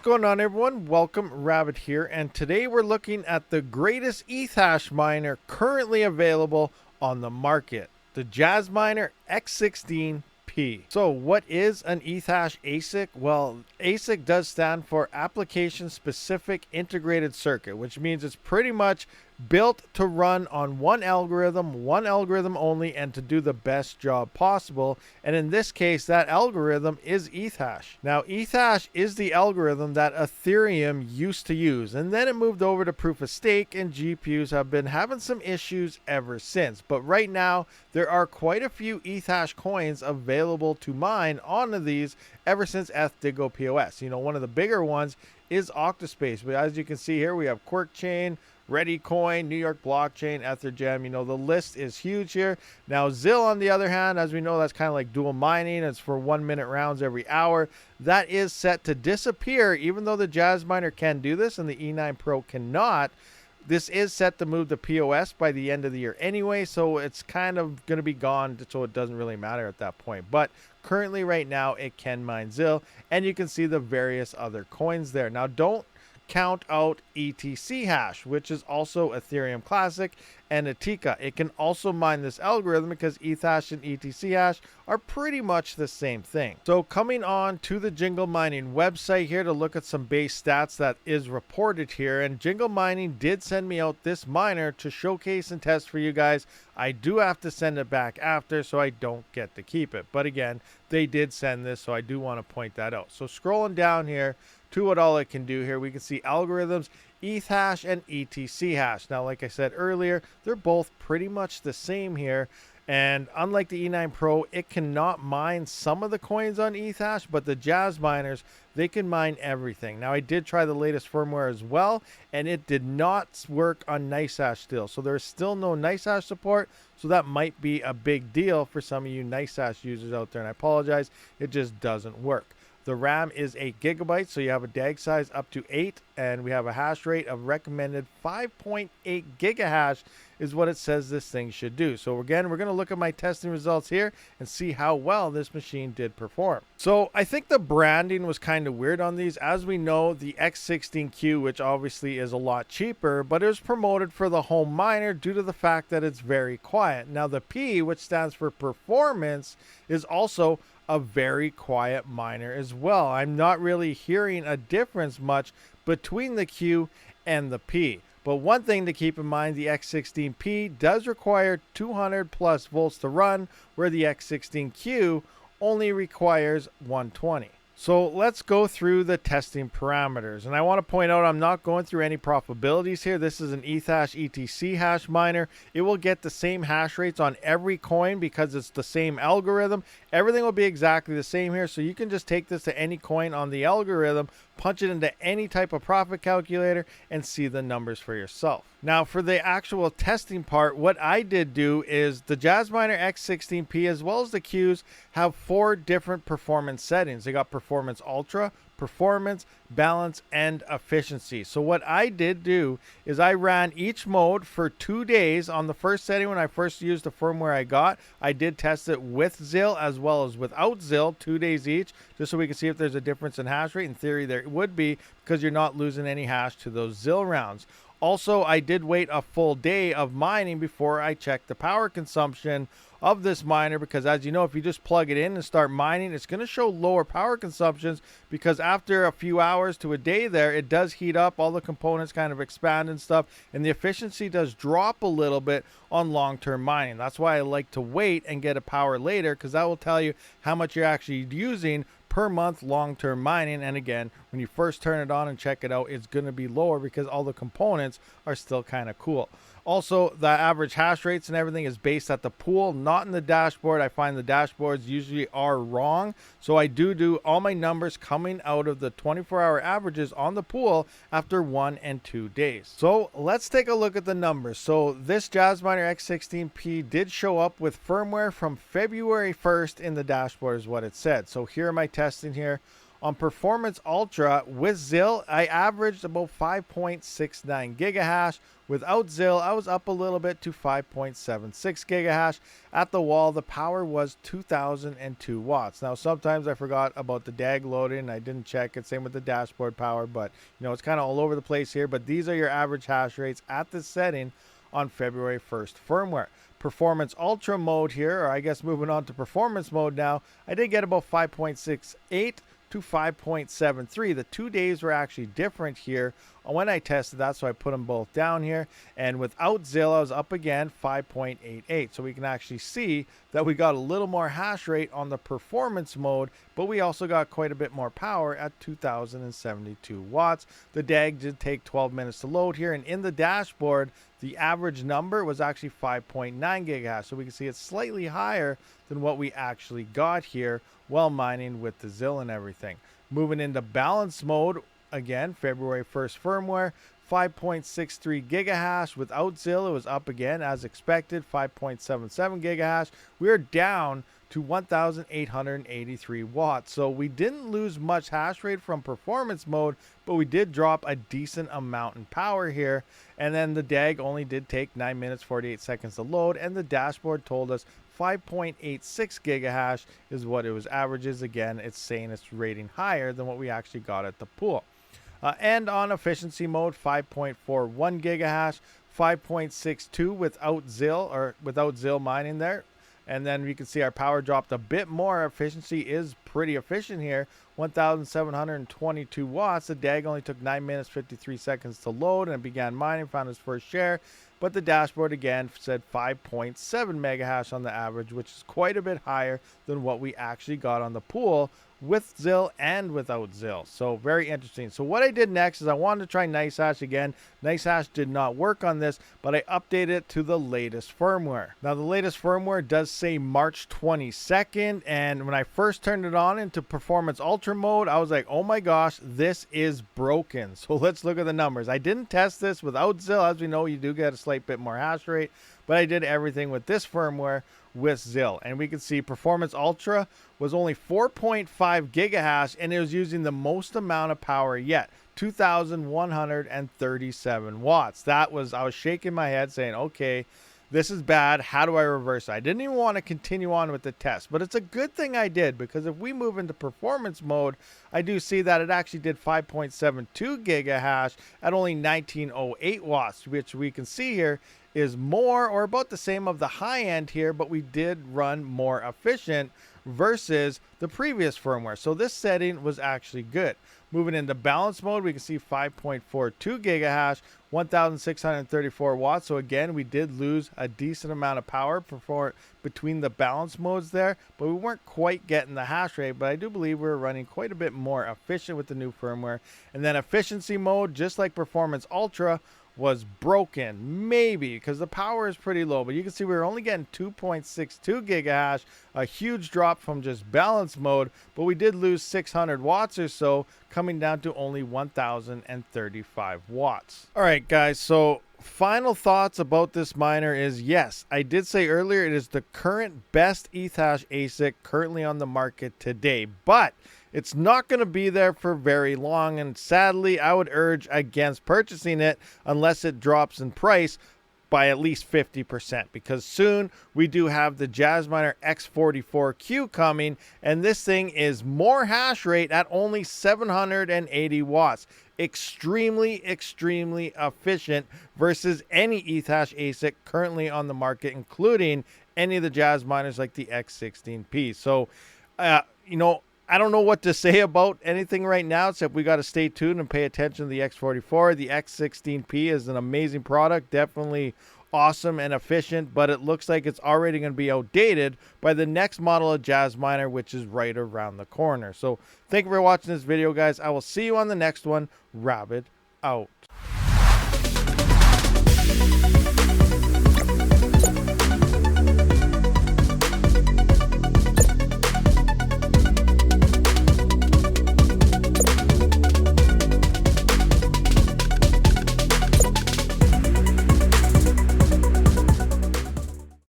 Going on, everyone? Welcome, Rabid here, and today we're looking at the greatest Ethash miner currently available on the market, the Jasminer X16-P. So what is an Ethash ASIC? Well, ASIC does stand for Application Specific Integrated Circuit, which means it's pretty much built to run on one algorithm only, and to do the best job possible. And in this case, that algorithm is Ethash. Now, Ethash is the algorithm that Ethereum used to use, and then it moved over to proof of stake, and GPUs have been having some issues ever since. But right now, there are quite a few Ethash coins available to mine on these ever since ETH did go POS. You know, one of the bigger ones is Octa.Space, but as you can see here, we have Quirk Chain, Ready Coin, New York Blockchain, Ethergem. You know, the list is huge here. Now, ZIL, on the other hand, as we know, that's kind of like dual mining. It's for 1 minute rounds every hour. That is set to disappear, even though the Jasminer can do this and the E9 Pro cannot. This is set to move to POS by the end of the year anyway, so it's kind of going to be gone, so it doesn't really matter at that point. But currently, right now, it can mine ZIL, and you can see the various other coins there. Now, don't count out Ethash, which is also Ethereum Classic and Etika. It can also mine this algorithm because Ethash and Ethash are pretty much the same thing. So coming on to the Jingle Mining website here to look at some base stats that is reported here, and Jingle Mining did send me out this miner to showcase and test for you guys. I do have to send it back after, so I don't get to keep it. But again, they did send this, so I do want to point that out. So scrolling down here to what all it can do here, we can see algorithms, Ethash and Ethash. Now, like I said earlier, they're both pretty much the same here. And unlike the E9 Pro, it cannot mine some of the coins on Ethash, but the Jasminers, they can mine everything. Now, I did try the latest firmware as well, and it did not work on NiceHash still. So there's still no NiceHash support, so that might be a big deal for some of you NiceHash users out there, and I apologize, it just doesn't work. The RAM is 8 gigabytes, so you have a DAG size up to 8, and we have a hash rate of recommended 5.8 gigahash is what it says this thing should do. So again, we're going to look at my testing results here and see how well this machine did perform. So I think the branding was kind of weird on these. As we know, the X16Q, which obviously is a lot cheaper, but it was promoted for the home miner due to the fact that it's very quiet. Now the P, which stands for performance, is also a very quiet miner as well. I'm not really hearing a difference much between the Q and the P. But one thing to keep in mind, the X16P does require 200 plus volts to run, where the X16Q only requires 120. So let's go through the testing parameters. And I want to point out, I'm not going through any profitabilities here. This is an Ethash Ethash miner. It will get the same hash rates on every coin because it's the same algorithm. Everything will be exactly the same here. So you can just take this to any coin on the algorithm, punch it into any type of profit calculator, and see the numbers for yourself. Now, for the actual testing part, what I did do is the Jasminer X16P as well as the Qs have 4 different performance settings. They got Performance Ultra, Performance, Balance, and Efficiency. So what I did do is I ran each mode for 2 days. On the first setting, when I first used the firmware I got, I did test it with ZIL as well as without ZIL, 2 days each, just so we can see if there's a difference in hash rate. In theory, there would be, because you're not losing any hash to those ZIL rounds. Also, I did wait a full day of mining before I checked the power consumption of this miner, because as you know, if you just plug it in and start mining, it's going to show lower power consumptions, because after a few hours to a day there, it does heat up, all the components kind of expand and stuff, and the efficiency does drop a little bit on long-term mining. That's why I like to wait and get a power later, because that will tell you how much you're actually using per month long-term mining. And again, when you first turn it on and check it out, it's going to be lower because all the components are still kind of cool. Also, the average hash rates and everything is based at the pool, not in the dashboard. I find the dashboards usually are wrong. So I do all my numbers coming out of the 24-hour averages on the pool after 1 and 2 days. So let's take a look at the numbers. So this Jasminer X16P did show up with firmware from February 1st in the dashboard is what it said. So here are my testing here. On Performance Ultra with ZIL, I averaged about 5.69 gigahash. Without ZIL, I was up a little bit to 5.76 gigahash. At the wall, the power was 2002 watts. Now, sometimes I forgot about the DAG loading. I didn't check it. Same with the dashboard power, but you know, it's kind of all over the place here. But these are your average hash rates at this setting on February 1st firmware. Performance Ultra mode here, or I guess moving on to performance mode now, I did get about 5.68 to 5.73. The 2 days were actually different here when I tested that, so I put them both down here. And without ZIL, I was up again 5.88. So we can actually see that we got a little more hash rate on the performance mode, but we also got quite a bit more power at 2072 watts. The DAG did take 12 minutes to load here, and in the dashboard, the average number was actually 5.9 gigahash. So we can see it's slightly higher than what we actually got here while mining with the ZIL and everything. Moving into balance mode, again, February 1st firmware, 5.63 gigahash. Without ZIL, it was up again as expected, 5.77 gigahash. We are down to 1,883 watts. So we didn't lose much hash rate from performance mode, but we did drop a decent amount in power here. And then the DAG only did take 9 minutes 48 seconds to load, and the dashboard told us 5.86 gigahash is what it was averages. Again, it's saying it's rating higher than what we actually got at the pool. And on efficiency mode, 5.41 gigahash, 5.62 without ZIL, or without ZIL mining there. And then we can see our power dropped a bit more. Efficiency is pretty efficient here, 1,722 watts. The DAG only took 9 minutes 53 seconds to load, and it began mining, found its first share. But the dashboard again said 5.7 megahash on the average, which is quite a bit higher than what we actually got on the pool with ZIL and without ZIL. So very interesting. So what I did next is I wanted to try NiceHash again. NiceHash did not work on this, but I updated it to the latest firmware. Now the latest firmware does say March 22nd, and when I first turned it on into Performance Ultra mode, I was like, oh my gosh, this is broken. So let's look at the numbers. I didn't test this without ZIL. As we know, you do get a slight bit more hash rate, but I did everything with this firmware with ZIL, and we can see Performance Ultra was only 4.5 gigahash, and it was using the most amount of power yet, 2,137 watts. That was, I was shaking my head saying, okay, this is bad. How do I reverse it? I didn't even want to continue on with the test, but it's a good thing I did, because if we move into performance mode, I do see that it actually did 5.72 gigahash at only 1908 watts, which we can see here is more or about the same of the high end here, but we did run more efficient versus the previous firmware. So this setting was actually good. Moving into balance mode, we can see 5.42 gigahash, 1,634 watts. So again, we did lose a decent amount of power between the balance modes there, but we weren't quite getting the hash rate. But I do believe we were running quite a bit more efficient with the new firmware. And then efficiency mode, just like Performance Ultra, was broken, maybe because the power is pretty low, but you can see we were only getting 2.62 gigahash, a huge drop from just balance mode, but we did lose 600 watts or so, coming down to only 1,035 watts. All right, guys, so final thoughts about this miner is, yes, I did say earlier it is the current best Ethash ASIC currently on the market today, but it's not going to be there for very long, and sadly, I would urge against purchasing it unless it drops in price by at least 50%, because soon we do have the Jasminer X44Q coming, and this thing is more hash rate at only 780 watts. Extremely efficient versus any Ethash ASIC currently on the market, including any of the Jasminers like the X16-P. So, you know, I don't know what to say about anything right now, except we got to stay tuned and pay attention to the X44. The X16P is an amazing product, definitely awesome and efficient, but it looks like it's already going to be outdated by the next model of Jasminer, which is right around the corner. So thank you for watching this video, guys. I will see you on the next one. Rabid out.